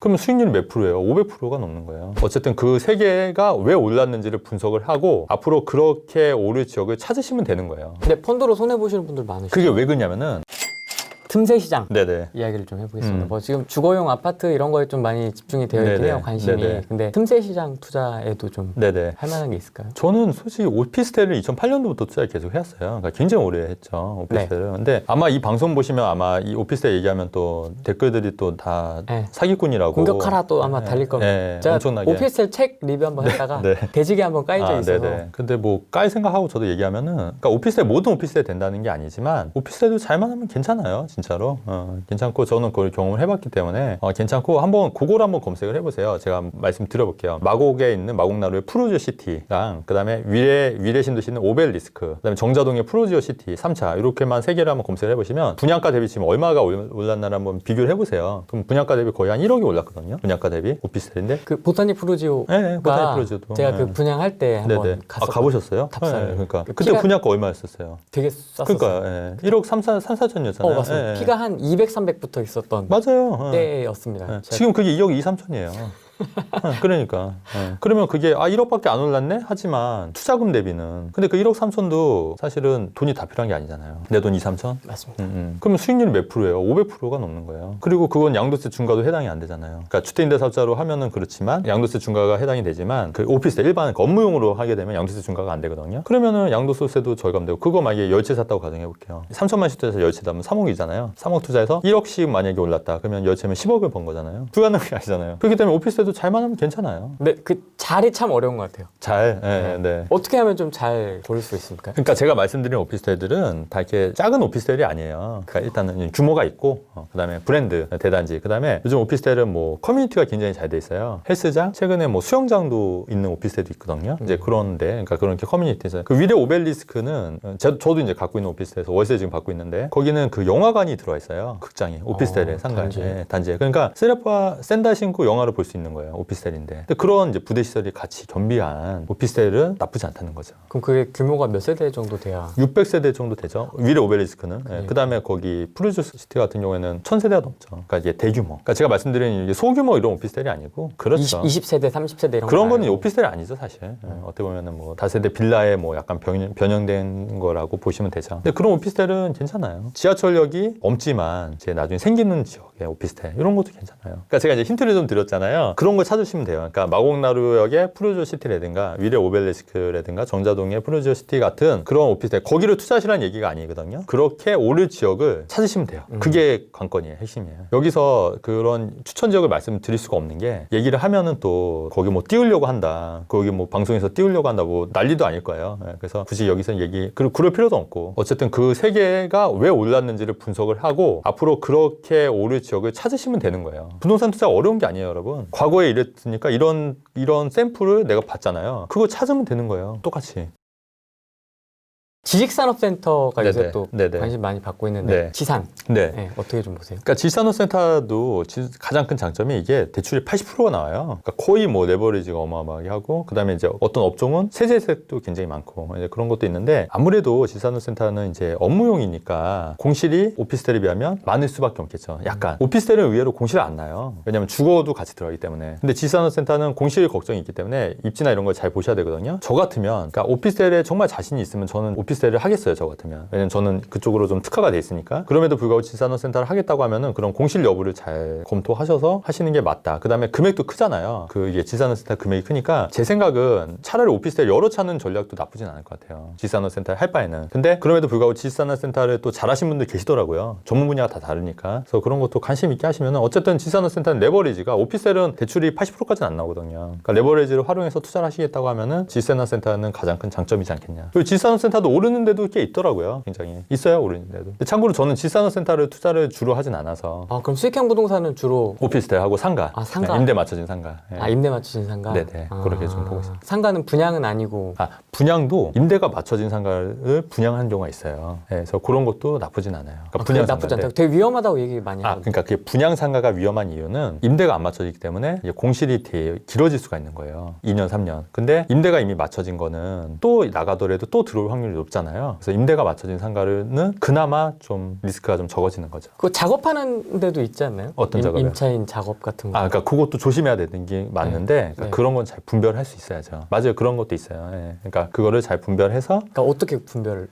그러면 수익률이 몇 프로예요? 500%가 넘는 거예요. 어쨌든 그 세 개가 왜 올랐는지를 분석을 하고 앞으로 그렇게 오를 지역을 찾으시면 되는 거예요. 근데 펀드로 손해보시는 분들 많으시죠? 그게 왜 그러냐면은 틈새 시장 네네. 이야기를 좀 해보겠습니다. 뭐 지금 주거용 아파트 이런 거에 좀 많이 집중이 되어 있긴 네네. 해요, 관심이. 네네. 근데 틈새 시장 투자에도 좀 네네. 할 만한 게 있을까요? 저는 솔직히 오피스텔을 2008년도부터 투자를 계속 해왔어요. 그러니까 굉장히 오래 했죠, 오피스텔을. 근데 아마 이 방송 보시면 아마 이 오피스텔 얘기하면 또 댓글들이 또 다 네. 사기꾼이라고. 공격하라 또 아마 달릴 겁니다. 네, 제가 엄청나게. 오피스텔 책 리뷰 한번 했다가 네. 대지기 한번 까여져 있어서 네네. 근데 뭐 깔 생각하고 저도 얘기하면은, 그러니까 오피스텔 모든 오피스텔 된다는 게 아니지만 오피스텔도 잘만 하면 괜찮아요, 진짜로. 괜찮고 저는 그걸 경험을 해봤기 때문에 괜찮고 한번 그걸 한번 검색을 해보세요. 제가 말씀드려볼게요. 마곡에 있는 마곡나루의 프루지오 시티랑 그다음에 위례 신도시 있는 오벨리스크, 그다음에 정자동의 프루지오 시티 3차 이렇게만 세 개를 한번 검색을 해보시면 분양가 대비 지금 얼마가 올랐나를 한번 비교를 해보세요. 그럼 분양가 대비 거의 한 1억이 올랐거든요. 분양가 대비 오피스텔인데. 그 보타니 프루지오가 네, 보타니 프루지오도. 제가 네. 그 분양할 때 한번 네네. 갔었거든요. 가보셨어요? 답사를. 네, 그러니까 그 그때 피가 분양가 얼마였었어요? 되게 쌌었어요. 그러니까 1억 3,4천이었잖아요. 맞습니다. 피가 한 200, 300 붙어 있었던 맞아요. 때였습니다. 네. 제가 지금 그게 2억 2, 3천이에요. 그러니까. 그러면 그게 1억밖에 안 올랐네? 하지만 투자금 대비는. 근데 그 1억 3천도 사실은 돈이 다 필요한 게 아니잖아요. 내 돈 2, 3천? 맞습니다. 그러면 수익률이 몇 프로예요? 500%가 넘는 거예요. 그리고 그건 양도세 중과도 해당이 안 되잖아요. 그러니까 주택임대사업자로 하면은 그렇지만 양도세 중과가 해당이 되지만 그 오피스텔 일반 업무용으로 하게 되면 양도세 중과가 안 되거든요. 그러면은 양도소득세도 절감되고 그거 만약에 열채 샀다고 가정해 볼게요. 3천만씩 투자해서 열채다면 3억이잖아요. 3억 투자해서 1억씩 만약에 올랐다. 그러면 열채면 10억을 번 거잖아요. 불가능한 게 아니잖아요. 그렇기 때문에 오피스텔도 잘만 하면 괜찮아요. 근데 그 자리 참 어려운 것 같아요. 네. 어떻게 하면 좀 잘 고를 수 있습니까? 그러니까 제가 말씀드린 오피스텔들은 다 이렇게 작은 오피스텔이 아니에요. 그러니까 일단은 규모가 있고, 그다음에 브랜드, 대단지, 그다음에 요즘 오피스텔은 뭐 커뮤니티가 굉장히 잘 돼 있어요. 헬스장, 최근에 뭐 수영장도 있는 오피스텔도 있거든요. 이제 그런데, 그러니까 그런 게 커뮤니티에서 그 위례 오벨리스크는 저도 이제 갖고 있는 오피스텔에서 월세 지금 받고 있는데 거기는 그 영화관이 들어와 있어요. 극장이 오피스텔에 상가에 단지에. 그러니까 셀프와 샌들 신고 영화를 볼 수 있는 거예요. 오피스텔인데. 근데 그런 이제 부대 시설이 같이 겸비한 오피스텔은 나쁘지 않다는 거죠. 그럼 그게 규모가 몇 세대 정도 돼야? 600세대 정도 되죠. 위례 오벨리스크는. 그 다음에 거기 프루지오 시티 같은 경우에는 1000세대가 넘죠. 그러니까 이게 대규모. 그러니까 제가 말씀드린 이게 소규모 이런 오피스텔이 아니고, 그렇죠. 20세대, 30세대 이런 그런 거 거는 오피스텔이 아니죠, 사실. 어떻게 보면은 뭐 다세대 빌라에 뭐 약간 변형된 거라고 보시면 되죠. 근데 그런 오피스텔은 괜찮아요. 지하철역이 없지만 이제 나중에 생기는 지역의 오피스텔 이런 것도 괜찮아요. 그러니까 제가 이제 힌트를 좀 드렸잖아요. 그런 걸 찾으시면 돼요. 그러니까 마곡나루역의 프루지오 시티라든가 위례 오벨리스크라든가 정자동의 프루지오 시티 같은 그런 오피스텔, 거기를 투자하시라는 얘기가 아니거든요. 그렇게 오를 지역을 찾으시면 돼요. 그게 관건이에요. 핵심이에요. 여기서 그런 추천 지역을 말씀드릴 수가 없는 게, 얘기를 하면은 또 거기 뭐 띄우려고 한다, 거기 뭐 방송에서 띄우려고 한다, 뭐 난리도 아닐 거예요. 그래서 굳이 여기서 그리고 그럴 필요도 없고, 어쨌든 그 세 개가 왜 올랐는지를 분석을 하고 앞으로 그렇게 오를 지역을 찾으시면 되는 거예요. 부동산 투자가 어려운 게 아니에요, 여러분. 과거에 이랬으니까 이런 샘플을 내가 봤잖아요. 그거 찾으면 되는 거예요. 똑같이. 지식산업센터가 네네. 요새 또 네네. 관심 많이 받고 있는데 네. 지산 네. 어떻게 좀 보세요? 그러니까 지산업센터도 가장 큰 장점이 이게 대출이 80%가 나와요. 그러니까 거의 뭐 레버리지가 어마어마하게 하고, 그다음에 이제 어떤 업종은 세제 혜택도 굉장히 많고 이제 그런 것도 있는데, 아무래도 지산업센터는 이제 업무용이니까 공실이 오피스텔에 비하면 많을 수밖에 없겠죠. 약간 오피스텔은 의외로 공실을 안 나요. 왜냐하면 주거도 같이 들어가기 때문에. 근데 지산업센터는 공실 걱정이 있기 때문에 입지나 이런 걸 잘 보셔야 되거든요. 저 같으면, 그러니까 오피스텔에 정말 자신이 있으면 저는 오피스텔을 하겠어요, 저 같으면. 왜냐면 저는 그쪽으로 좀 특화가 돼 있으니까. 그럼에도 불구하고 지산업센터를 하겠다고 하면은 그런 공실 여부를 잘 검토하셔서 하시는 게 맞다. 그 다음에 금액도 크잖아요. 이게 지산업센터 금액이 크니까 제 생각은 차라리 오피스텔 여러 차는 전략도 나쁘진 않을 것 같아요. 지산업센터를 할 바에는. 근데 그럼에도 불구하고 지산업센터를 또 잘하신 분들 계시더라고요. 전문 분야가 다 다르니까. 그래서 그런 것도 관심 있게 하시면은, 어쨌든 지산업센터는 레버리지가, 오피스텔은 대출이 80%까지는 안 나오거든요. 그러니까 레버리지를 활용해서 투자를 하시겠다고 하면은 지산업센터는 가장 큰 장점이지 않겠냐. 그리고 지산업센터도 오르는데도 꽤 있더라고요. 굉장히 있어요, 오르는데도. 근데 참고로 저는 지산업센터를 투자를 주로 하진 않아서. 그럼 수익형 부동산은 주로 오피스텔하고 상가. 상가. 네, 임대 맞춰진 상가. 네. 임대 맞추신 상가? 네네. 그렇게 좀 보고 있습니다. 상가는 분양은 아니고. 분양도 임대가 맞춰진 상가를 분양하는 경우가 있어요. 네, 그래서 그런 것도 나쁘진 않아요. 그러니까 분양 나쁘지 않다고? 되게 위험하다고 얘기 많이 하거든요. 그러니까 그게 분양 상가가 위험한 이유는 임대가 안 맞춰지기 때문에 이제 공실이 되게 길어질 수가 있는 거예요. 2년, 3년. 근데 임대가 이미 맞춰진 거는 또 나가더라도 또 들어올 확률이 높잖아요. 그래서 임대가 맞춰진 상가는 그나마 좀 리스크가 좀 적어지는 거죠. 그 작업하는 데도 있지 않나요? 어떤 작업이요? 임차인 작업 같은 거. 그러니까 그것도 조심해야 되는 게 맞는데 네. 그런 건 잘 분별할 수 있어야죠. 맞아요. 그런 것도 있어요. 예. 그러니까 그거를 잘 분별해서 그러니까 어떻게 분별을?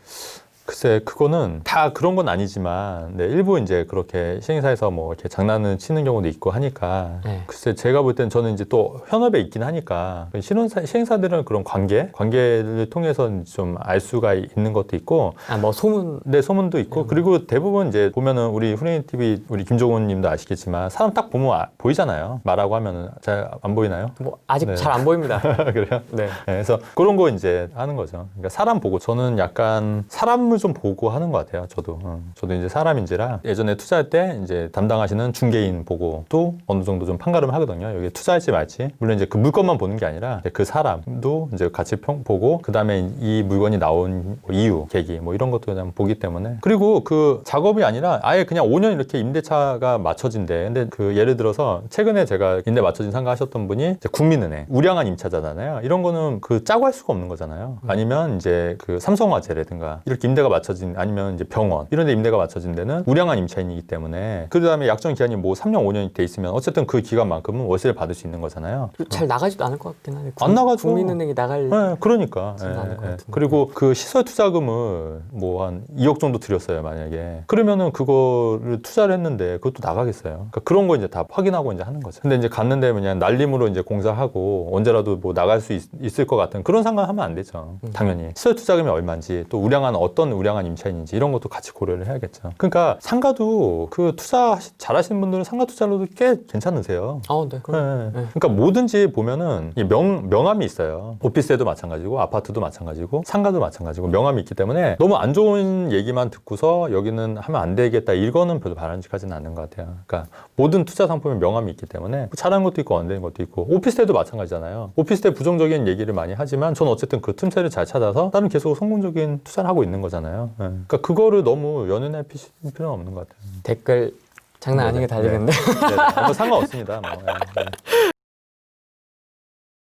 글쎄 그거는 다 그런 건 아니지만 네, 일부 이제 그렇게 시행사에서 뭐 이렇게 장난을 치는 경우도 있고 하니까 네. 글쎄 제가 볼 땐 저는 이제 또 현업에 있긴 하니까 시행사들은 그런 관계를 통해서 좀 알 수가 있는 것도 있고 뭐 소문. 네, 소문도 있고 그리고 대부분 이제 보면은 우리 후레인 TV 우리 김종훈 님도 아시겠지만 사람 딱 보면 보이잖아요. 말하고 하면은 잘 안 보이나요? 뭐 아직 네. 잘 안 보입니다. 그래요? 네. 네, 그래서 그런 거 이제 하는 거죠. 그러니까 사람 보고 저는 약간 사람을 좀 보고 하는 것 같아요. 저도 이제 사람인지라 예전에 투자할 때 이제 담당하시는 중개인 보고 또 어느 정도 좀 판가름 하거든요. 여기 투자할지 말지. 물론 이제 그 물건만 보는 게 아니라 그 사람도 이제 같이 보고 그 다음에 이 물건이 나온 이유, 계기 뭐 이런 것도 그냥 보기 때문에 그리고 그 작업이 아니라 아예 그냥 5년 이렇게 임대차가 맞춰진대. 근데 그 예를 들어서 최근에 제가 임대 맞춰진 상가 하셨던 분이 이제 국민은행 우량한 임차자잖아요. 이런 거는 그 짜고 할 수가 없는 거잖아요. 아니면 이제 그 삼성화재라든가 이렇게 임대가 맞춰진 아니면 이제 병원 이런 데 임대가 맞춰진 데는 우량한 임차인이기 때문에 그 다음에 약정 기한이 뭐 3년 5년이 돼 있으면 어쨌든 그 기간만큼은 월세를 받을 수 있는 거잖아요. 잘 나가지도 않을 것 같긴 한데. 안 나가죠. 국민은행이 나갈. 네, 그러니까. 않을 것 같은데. 그리고 그 시설 투자금을 뭐 한 2억 정도 들였어요, 만약에. 그러면은 그거를 투자를 했는데 그것도 나가겠어요. 그러니까 그런 거 이제 다 확인하고 이제 하는 거죠. 근데 이제 갔는데 그냥 날림으로 이제 공사하고 언제라도 뭐 나갈 수 있을 것 같은 그런 상관 하면 안 되죠. 당연히. 시설 투자금이 얼마인지 또 어떤 우량한 임차인인지 이런 것도 같이 고려를 해야겠죠. 그러니까 상가도 그 투자 잘하시는 분들은 상가 투자로도 꽤 괜찮으세요. 네. 네. 그러니까 뭐든지 보면은 이 명함이 있어요. 오피스텔도 마찬가지고 아파트도 마찬가지고 상가도 마찬가지고 명함이 있기 때문에 너무 안 좋은 얘기만 듣고서 여기는 하면 안 되겠다 이거는 별로 바람직하지는 않는 것 같아요. 그러니까 모든 투자 상품에 명함이 있기 때문에 잘하는 것도 있고 안 되는 것도 있고 오피스텔도 마찬가지잖아요. 오피스텔 부정적인 얘기를 많이 하지만 전 어쨌든 그 틈새를 잘 찾아서 나는 계속 성공적인 투자를 하고 있는 거잖아요. 네. 그러니까 그거를 너무 연연해 피실 필요는 없는 것 같아요. 댓글 장난 아니게 달리는데. 네. 뭐 상관없습니다. 뭐. 네.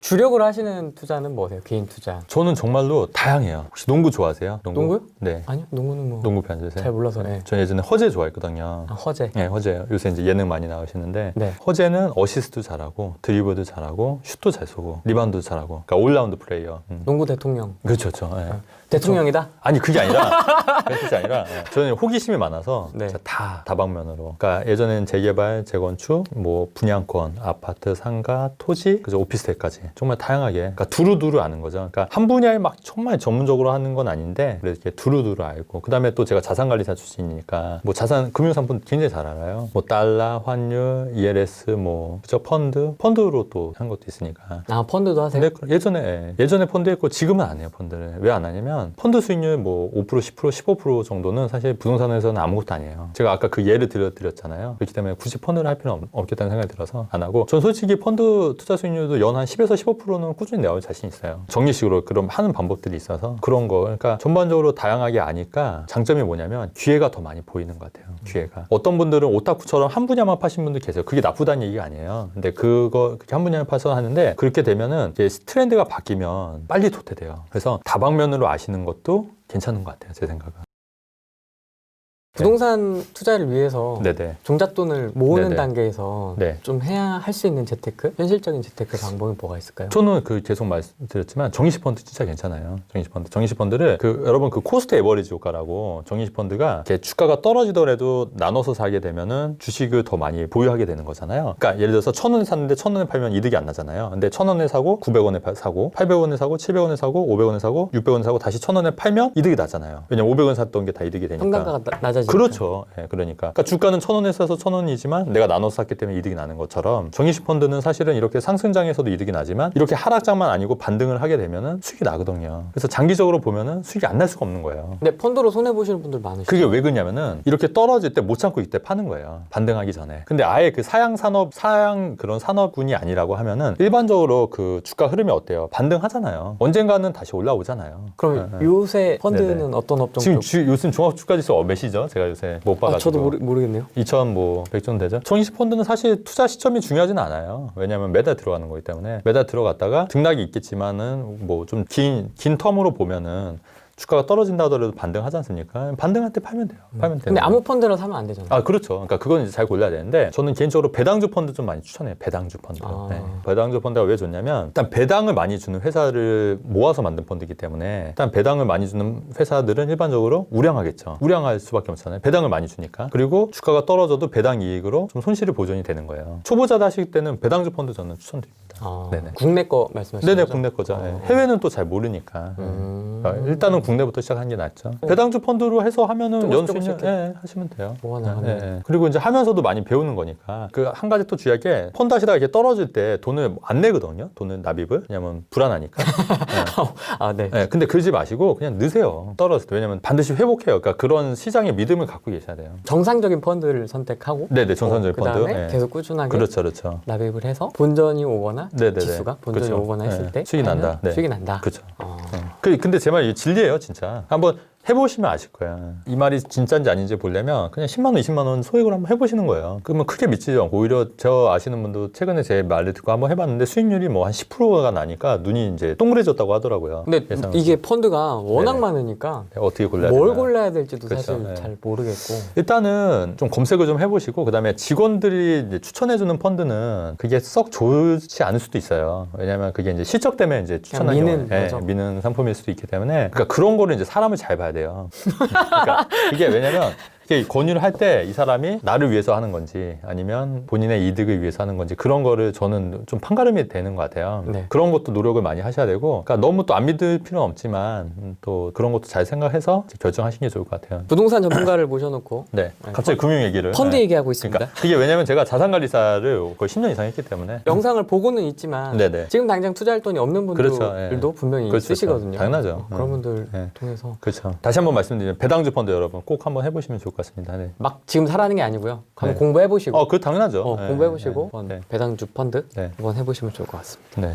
주력으로 하시는 투자는 뭐세요? 개인 투자? 저는 정말로 다양해요. 혹시 농구 좋아하세요? 농구요? 네. 아니요, 농구는 뭐. 농구 팬이세요? 잘 몰라서. 네. 전 예전에 허재 좋아했거든요. 허재. 네, 허재. 요새 이제 예능 많이 나오시는데 네. 허재는 어시스트도 잘하고 드리블도 잘하고 슛도 잘 쏘고 리바운드도 잘하고 그러니까 올라운드 플레이어. 농구 대통령. 그렇죠. 네. 대통령이다? 아니 그게 아니라 그런 뜻이 아니라 저는 호기심이 많아서 네. 진짜 다 다방면으로 그러니까 예전에는 재개발, 재건축, 뭐 분양권, 아파트, 상가, 토지, 그죠 오피스텔까지 정말 다양하게 그러니까 두루두루 아는 거죠. 그러니까 한 분야에 막 정말 전문적으로 하는 건 아닌데 이렇게 두루두루 알고 그다음에 또 제가 자산관리사 출신이니까 뭐 자산 금융상품 굉장히 잘 알아요. 뭐 달러, 환율, ELS 뭐 그죠 펀드로 또 한 것도 있으니까. 펀드도 하세요? 근데 예전에 펀드 했고 지금은 안 해요. 펀드를 왜 안 하냐면 펀드 수익률 뭐 5%, 10%, 15% 정도는 사실 부동산에서는 아무것도 아니에요. 제가 아까 그 예를 드렸잖아요. 그렇기 때문에 굳이 펀드를 할 필요는 없겠다는 생각이 들어서 안 하고 전 솔직히 펀드 투자 수익률도 연 한 10에서 15%는 꾸준히 내올 자신 있어요. 정리식으로 그런 하는 방법들이 있어서 그런 거 그러니까 전반적으로 다양하게 아니까 장점이 뭐냐면 기회가 더 많이 보이는 것 같아요. 기회가. 어떤 분들은 오타쿠처럼 한 분야만 파신 분들 계세요. 그게 나쁘다는 얘기가 아니에요. 근데 그렇게 한 분야만 파서 하는데 그렇게 되면은 이제 트렌드가 바뀌면 빨리 도태돼요. 그래서 다방면으로 아시는 것도 괜찮은 것 같아요. 제 생각은. 부동산 투자를 위해서 네네. 종잣돈을 모으는 네네. 단계에서 네. 좀 해야 할 수 있는 재테크? 현실적인 재테크 방법이 뭐가 있을까요? 저는 계속 말씀드렸지만 정기식 펀드 진짜 괜찮아요. 정기식 펀드를 여러분 그 코스트 에버리지 효과라고 정기식 펀드가 이렇게 주가가 떨어지더라도 나눠서 사게 되면은 주식을 더 많이 보유하게 되는 거잖아요. 그러니까 예를 들어서 1,000원에 샀는데 1,000원에 팔면 이득이 안 나잖아요. 근데 1,000원에 사고 900원에 사고 800원에 사고 700원에 사고 500원에 사고 600원에 사고 다시 1,000원에 팔면 이득이 나잖아요. 왜냐면 500원 샀던 게 다 이득이 되니까. 평단가가 낮아지니까. 그렇죠. 네, 그러니까 주가는 1,000원에 사서 1,000원이지만 내가 나눠서 샀기 때문에 이득이 나는 것처럼 정기식 펀드는 사실은 이렇게 상승장에서도 이득이 나지만 이렇게 하락장만 아니고 반등을 하게 되면은 수익이 나거든요. 그래서 장기적으로 보면은 수익이 안 날 수가 없는 거예요. 근데 펀드로 손해 보시는 분들 많으시죠? 그게 왜 그러냐면은 이렇게 떨어질 때 못 참고 이때 파는 거예요. 반등하기 전에. 근데 아예 그 사양 그런 산업군이 아니라고 하면은 일반적으로 그 주가 흐름이 어때요? 반등하잖아요. 언젠가는 다시 올라오잖아요. 그럼 요새 펀드는 네네. 어떤 업종? 지금 요즘 종합주가지수 몇이죠? 제가 요새 못 봐가지고. 저도 모르겠네요. 2,100 정도 되죠? 정기식 펀드는 사실 투자 시점이 중요하진 않아요. 왜냐하면 매달 들어가는 거기 때문에 매달 들어갔다가 등락이 있겠지만은 뭐 좀 긴 텀으로 보면은 주가가 떨어진다 하더라도 반등하지 않습니까? 반등할 때 팔면 돼요. 팔면 돼요. 근데 아무 펀드나 사면 안 되잖아요. 아, 그렇죠. 그러니까 그건 이제 잘 골라야 되는데 저는 개인적으로 배당주 펀드 좀 많이 추천해요. 배당주 펀드. 아. 네. 배당주 펀드가 왜 좋냐면 일단 배당을 많이 주는 회사를 모아서 만든 펀드이기 때문에 일단 배당을 많이 주는 회사들은 일반적으로 우량하겠죠. 우량할 수밖에 없잖아요. 배당을 많이 주니까. 그리고 주가가 떨어져도 배당 이익으로 좀 손실이 보존이 되는 거예요. 초보자다 하실 때는 배당주 펀드 저는 추천드립니다. 아, 네네. 국내 거 말씀하시는 네네, 거죠? 국내 거죠. 네. 어. 해외는 또 잘 모르니까. 그러니까 일단은 국내부터 시작하는 게 낫죠. 배당주 펀드로 해서 하면은 조금씩 연수익 조금씩 하시면 돼요. 모아나가면. 그리고 이제 하면서도 많이 배우는 거니까. 그 한 가지 또 주의할 게 펀드 하시다가 이렇게 떨어질 때 돈을 안 내거든요. 돈을 납입을. 왜냐면 불안하니까. 아, 네. 네, 근데 그러지 마시고 그냥 넣으세요. 떨어졌을 때. 왜냐면 반드시 회복해요. 그러니까 그런 시장의 믿음을 갖고 계셔야 돼요. 정상적인 펀드를 선택하고 네네, 정상적인 펀드. 그다음에 네. 계속 꾸준하게 그렇죠, 그렇죠. 납입을 해서 본전이 오거나 네네네. 지수가 본전이 그렇죠. 오거나 했을 네. 때 수익이 팔면 난다. 네. 수익이 난다. 그렇죠. 어. 근데 제 말이 진리예요, 진짜. 한번 해보시면 아실 거야. 이 말이 진짜인지 아닌지 보려면 그냥 10만 원, 20만 원 소액으로 한번 해보시는 거예요. 그러면 크게 미치지 않고 오히려 저 아시는 분도 최근에 제 말을 듣고 한번 해봤는데 수익률이 뭐 한 10%가 나니까 눈이 이제 동그래졌다고 하더라고요. 근데 예상으로. 이게 펀드가 워낙 네네. 많으니까 어떻게 골라야 뭘 되나. 골라야 될지도 그렇죠. 사실 네. 잘 모르겠고. 일단은 좀 검색을 좀 해보시고 그다음에 직원들이 이제 추천해주는 펀드는 그게 썩 좋지 않을 수도 있어요. 왜냐하면 그게 이제 실적 때문에 이제 추천하는 미는 경우에, 거죠. 미는 상품일 수도 있기 때문에 그러니까 그런 거를 이제 사람을 잘 봐야 돼요. 그러니까 이게 왜냐면 이게 권유를 할 때 이 사람이 나를 위해서 하는 건지 아니면 본인의 이득을 위해서 하는 건지 그런 거를 저는 좀 판가름이 되는 것 같아요. 네. 그런 것도 노력을 많이 하셔야 되고 그러니까 너무 또 안 믿을 필요는 없지만 또 그런 것도 잘 생각해서 결정하시는 게 좋을 것 같아요. 부동산 전문가를 모셔놓고 네, 갑자기 금융 얘기를. 펀드 네. 얘기하고 있습니다. 그러니까 그게 왜냐면 제가 자산관리사를 거의 10년 이상 했기 때문에. 영상을 보고는 있지만 네네. 지금 당장 투자할 돈이 없는 분들도 그렇죠, 예. 분명히 그렇죠, 있으시거든요. 당연하죠. 그런 분들 네. 통해서 그렇죠. 다시 한번 말씀드리면 배당주 펀드 여러분 꼭 한번 해보시면 좋을 것 같습니다. 네. 막 지금 사라는 게 아니고요. 한번 네. 공부해보시고 그 당연하죠. 네, 공부해보시고 네, 네. 배당주 펀드 네. 한번 해보시면 좋을 것 같습니다. 네.